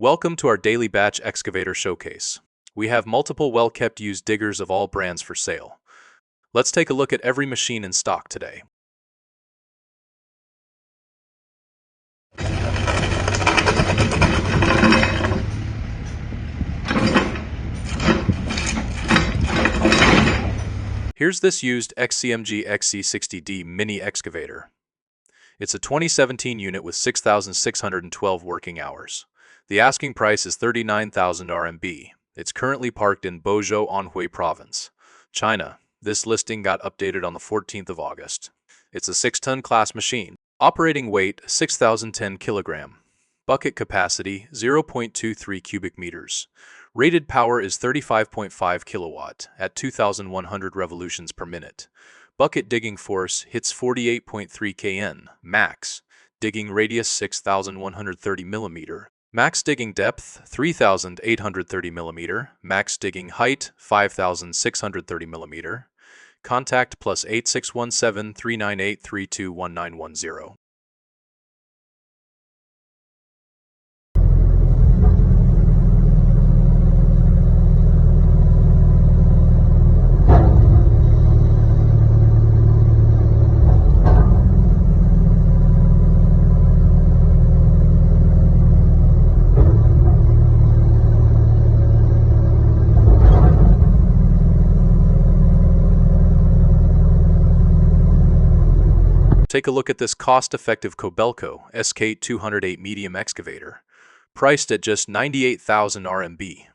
Welcome to our daily batch excavator showcase. We have multiple well-kept used diggers of all brands for sale. Let's take a look at every machine in stock today. Here's this used XCMG XC60D mini excavator. It's a 2017 unit with 6,612 working hours. The asking price is 39,000 RMB. It's currently parked in Bozhou, Anhui Province, China. This listing got updated on the 14th of August. It's a 6-ton class machine. Operating weight 6,010 kilogram. Bucket capacity 0.23 cubic meters. Rated power is 35.5 kilowatt at 2,100 revolutions per minute. Bucket digging force hits 48.3 kN, max. Digging radius 6,130 millimeter. Max digging depth 3,830 millimeter. Max digging height 5,630 millimeter. Contact +8617 398 321910. Take a look at this cost-effective Kobelco SK208 medium excavator, priced at just 98,000 RMB.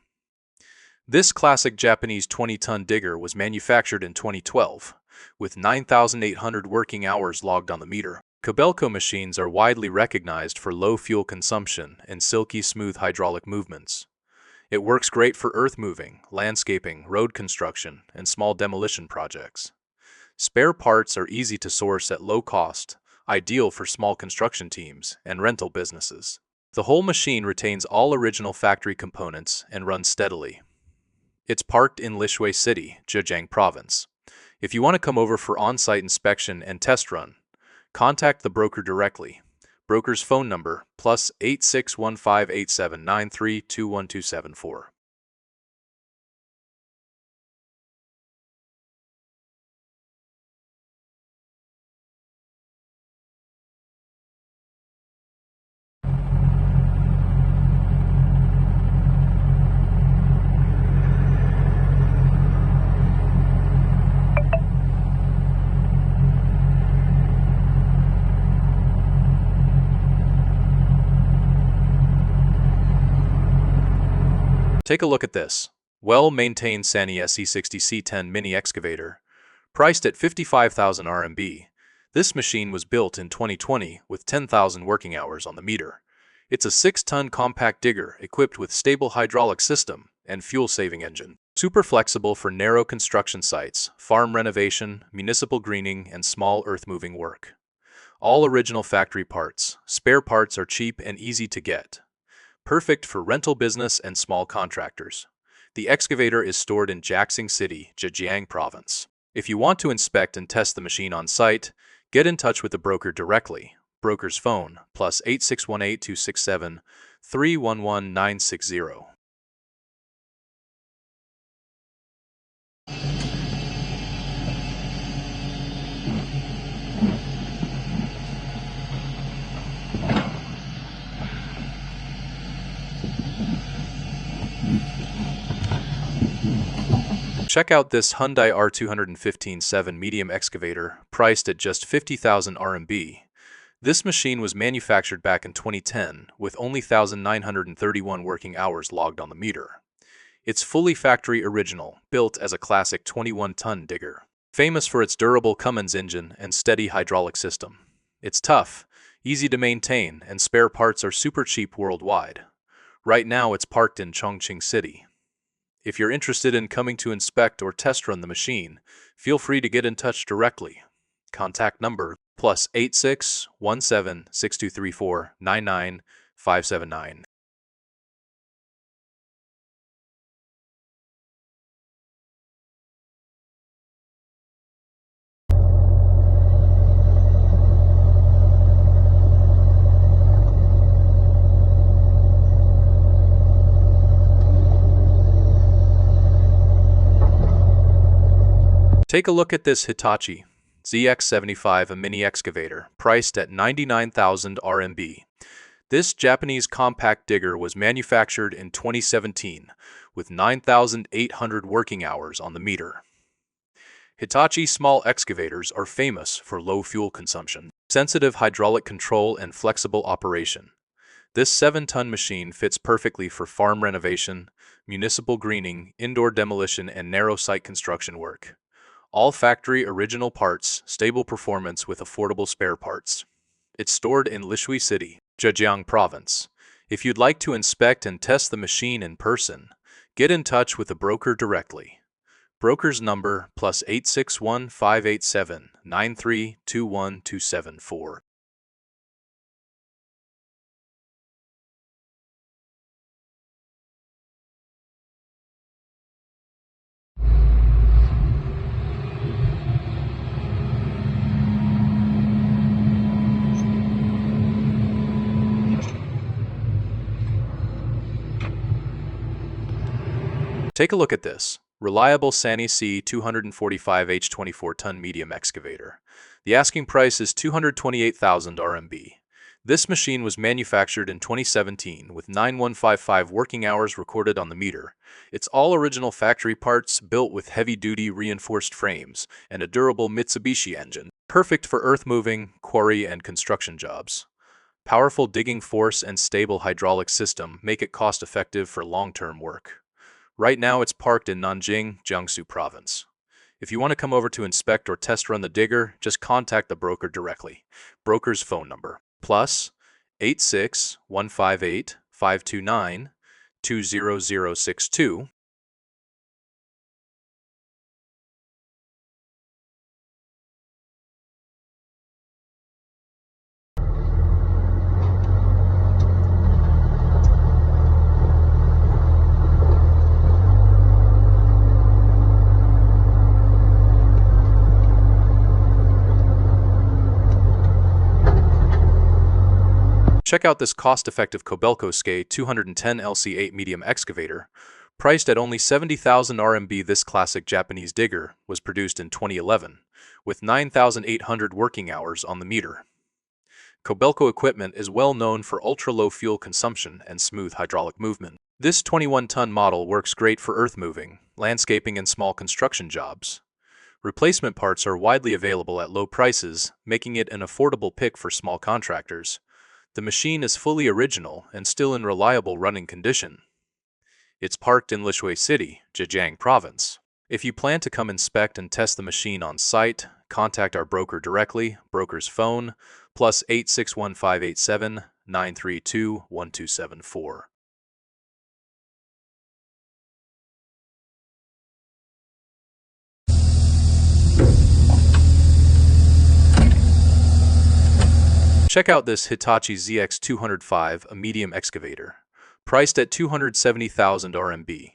This classic Japanese 20-ton digger was manufactured in 2012, with 9,800 working hours logged on the meter. Kobelco machines are widely recognized for low fuel consumption and silky smooth hydraulic movements. It works great for earth moving, landscaping, road construction, and small demolition projects. Spare parts are easy to source at low cost, ideal for small construction teams and rental businesses. The whole machine retains all original factory components and runs steadily. It's parked in Lishui City, Zhejiang Province. If you want to come over for on-site inspection and test run, contact the broker directly. Broker's phone number +861587932124. Take a look at this well-maintained Sany SE60C10 mini excavator, priced at 55,000 RMB. This machine was built in 2020 with 10,000 working hours on the meter. It's a 6-ton compact digger equipped with stable hydraulic system and fuel-saving engine. Super flexible for narrow construction sites, farm renovation, municipal greening, and small earth-moving work. All original factory parts. Spare parts are cheap and easy to get. Perfect for rental business and small contractors. The excavator is stored in Jiaxing City, Zhejiang Province. If you want to inspect and test the machine on site, get in touch with the broker directly. Broker's phone +8618 267 311960. Check out this Hyundai R215-7 medium excavator, priced at just 50,000 RMB. This machine was manufactured back in 2010, with only 1,931 working hours logged on the meter. It's fully factory original, built as a classic 21-ton digger. Famous for its durable Cummins engine and steady hydraulic system. It's tough, easy to maintain, and spare parts are super cheap worldwide. Right now it's parked in Chongqing City. If you're interested in coming to inspect or test run the machine, feel free to get in touch directly. Contact number +8617 6234 99579. Take a look at this Hitachi ZX75, a mini excavator, priced at 99,000 RMB. This Japanese compact digger was manufactured in 2017 with 9,800 working hours on the meter. Hitachi small excavators are famous for low fuel consumption, sensitive hydraulic control, and flexible operation. This 7-ton machine fits perfectly for farm renovation, municipal greening, indoor demolition, and narrow site construction work. All factory original parts, stable performance with affordable spare parts. It's stored in Lishui City, Zhejiang Province. If you'd like to inspect and test the machine in person, get in touch with the broker directly. Broker's number +861 587 9321274. Take a look at this. Reliable Sany C245H 24-ton medium excavator. The asking price is 228,000 RMB. This machine was manufactured in 2017 with 9155 working hours recorded on the meter. It's all original factory parts built with heavy-duty reinforced frames and a durable Mitsubishi engine, perfect for earth-moving, quarry, and construction jobs. Powerful digging force and stable hydraulic system make it cost-effective for long-term work. Right now it's parked in Nanjing, Jiangsu Province. If you want to come over to inspect or test run the digger, just contact the broker directly. Broker's phone number +86 158 529 20062. Check out this cost-effective Kobelco SKA 210 LC8 medium excavator. Priced at only 70,000 RMB, this classic Japanese digger was produced in 2011, with 9,800 working hours on the meter. Kobelco equipment is well known for ultra-low fuel consumption and smooth hydraulic movement. This 21-ton model works great for earth moving, landscaping, and small construction jobs. Replacement parts are widely available at low prices, making it an affordable pick for small contractors. The machine is fully original and still in reliable running condition. It's parked in Lishui City, Zhejiang Province. If you plan to come inspect and test the machine on site, contact our broker directly. Broker's phone +861 587 9321274. Check out this Hitachi ZX205, a medium excavator, priced at 270,000 RMB.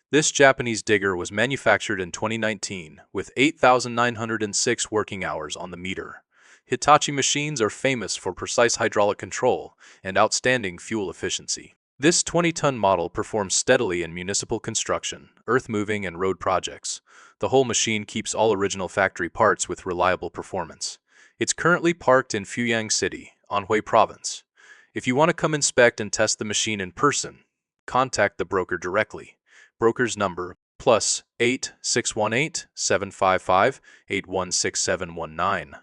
This Japanese digger was manufactured in 2019 with 8,906 working hours on the meter. Hitachi machines are famous for precise hydraulic control and outstanding fuel efficiency. This 20-ton model performs steadily in municipal construction, earth-moving, and road projects. The whole machine keeps all original factory parts with reliable performance. It's currently parked in Fuyang City, Anhui Province. If you want to come inspect and test the machine in person, contact the broker directly. Broker's number +8618 755 816719.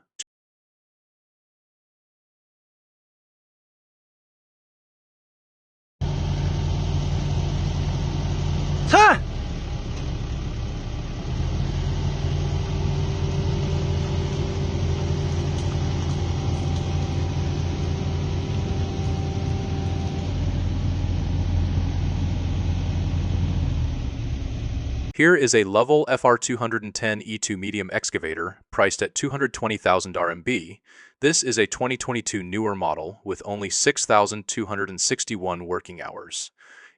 Here is a Lovell FR210 E2 medium excavator, priced at 220,000 RMB. This is a 2022 newer model with only 6,261 working hours.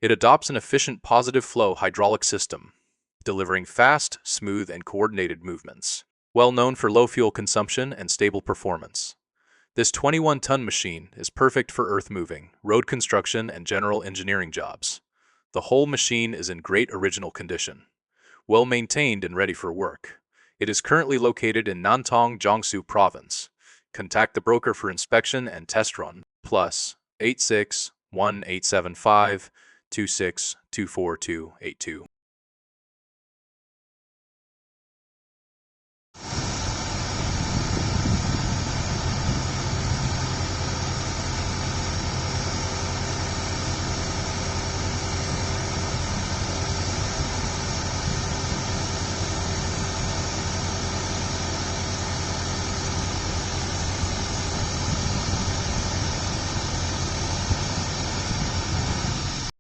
It adopts an efficient positive flow hydraulic system, delivering fast, smooth, and coordinated movements. Well known for low fuel consumption and stable performance. This 21-ton machine is perfect for earth moving, road construction, and general engineering jobs. The whole machine is in great original condition, well maintained and ready for work. It is currently located in Nantong, Jiangsu Province. Contact the broker for inspection and test run. Plus 86-1875-26-2424282.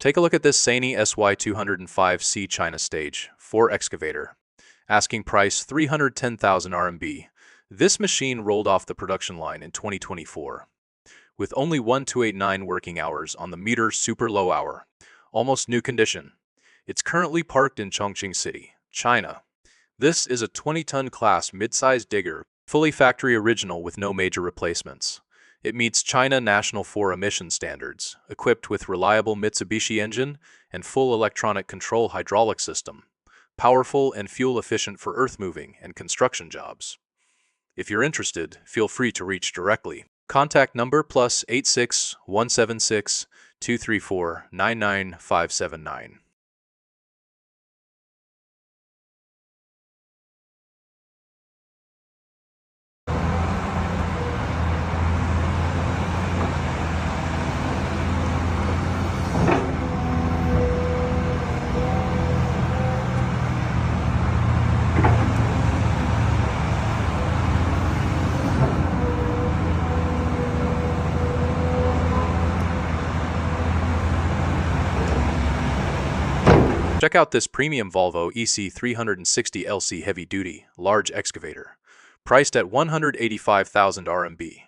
Take a look at this Sany SY205C China Stage 4 excavator. Asking price 310,000 RMB. This machine rolled off the production line in 2024. With only 1289 working hours on the meter, super low hour. Almost new condition. It's currently parked in Chongqing City, China. This is a 20-ton class mid-size digger, fully factory original with no major replacements. It meets China National 4 emission standards, equipped with reliable Mitsubishi engine and full electronic control hydraulic system, powerful and fuel-efficient for earth-moving and construction jobs. If you're interested, feel free to reach directly. Contact number +86 176 234 99579. Check out this premium Volvo EC360LC heavy-duty, large excavator, priced at 185,000 RMB.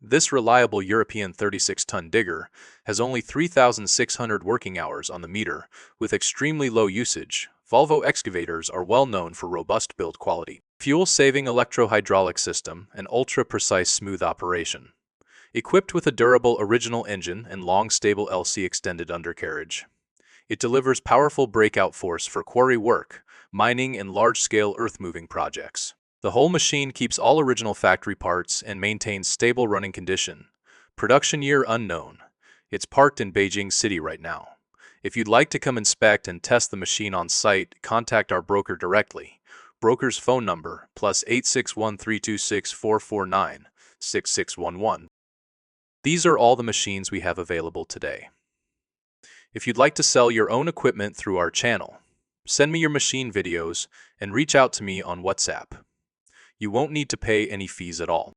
This reliable European 36-ton digger has only 3,600 working hours on the meter, with extremely low usage. Volvo excavators are well known for robust build quality, fuel-saving electro-hydraulic system, and ultra-precise smooth operation. Equipped with a durable original engine and long stable LC extended undercarriage, it delivers powerful breakout force for quarry work, mining, and large-scale earth-moving projects. The whole machine keeps all original factory parts and maintains stable running condition. Production year unknown. It's parked in Beijing City right now. If you'd like to come inspect and test the machine on site, contact our broker directly. Broker's phone number +861 326 449 6611. These are all the machines we have available today. If you'd like to sell your own equipment through our channel, send me your machine videos and reach out to me on WhatsApp. You won't need to pay any fees at all.